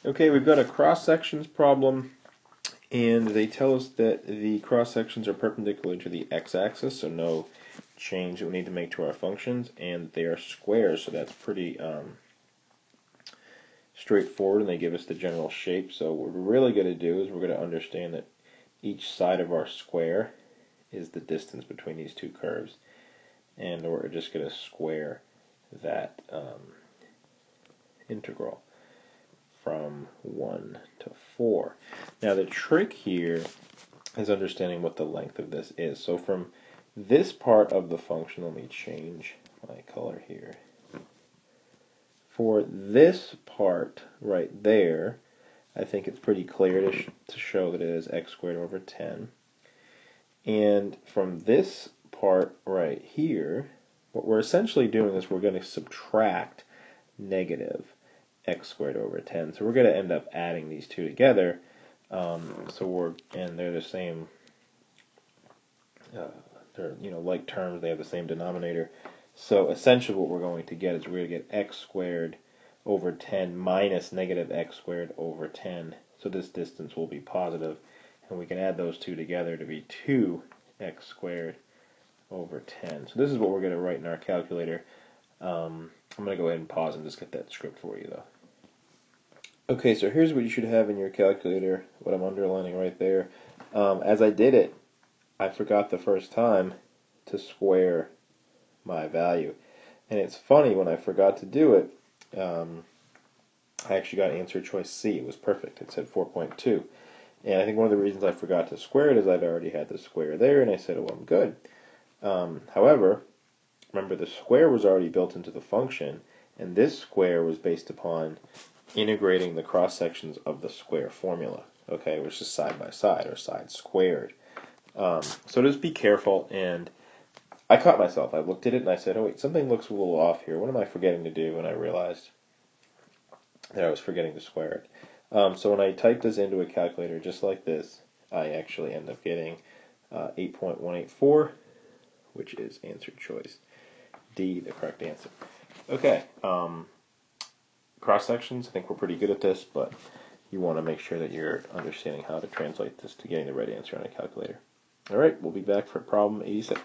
Okay, we've got a cross-sections problem, and they tell us that the cross-sections are perpendicular to the x-axis, so no change that we need to make to our functions, and they are squares, so that's pretty straightforward, and they give us the general shape. So what we're really going to do is we're going to understand that each side of our square is the distance between these two curves, and we're just going to square that integral from 1 to 4. Now the trick here is understanding what the length of this is. So from this part of the function, let me change my color here. For this part right there, I think it's pretty clear to show that it is x squared over 10. And from this part right here, what we're essentially doing is we're going to subtract negative x squared over 10. So we're going to end up adding these two together. And they're the same. They're like terms. They have the same denominator. So essentially, what we're going to get is we're going to get x squared over 10 minus negative x squared over 10. So this distance will be positive, and we can add those two together to be 2x squared over 10. So this is what we're going to write in our calculator. I'm going to go ahead and pause and just get that script for you, though. Okay, so here's what you should have in your calculator, what I'm underlining right there. As I did it, I forgot the first time to square my value. And it's funny, when I forgot to do it, I actually got answer choice C. It was perfect. It said 4.2. And I think one of the reasons I forgot to square it is I'd already had the square there, and I said, oh, I'm good. However, remember the square was already built into the function, and this square was based upon integrating the cross sections of the square formula, okay, which is side by side, or side squared. So just be careful, and I caught myself. I looked at it and I said, oh wait, something looks a little off here. What am I forgetting to do? And I realized that I was forgetting to square it. So when I type this into a calculator just like this, I actually end up getting 8.184, which is answer choice D, the correct answer. Okay, cross sections, I think we're pretty good at this, but you want to make sure that you're understanding how to translate this to getting the right answer on a calculator. Alright, we'll be back for problem 86.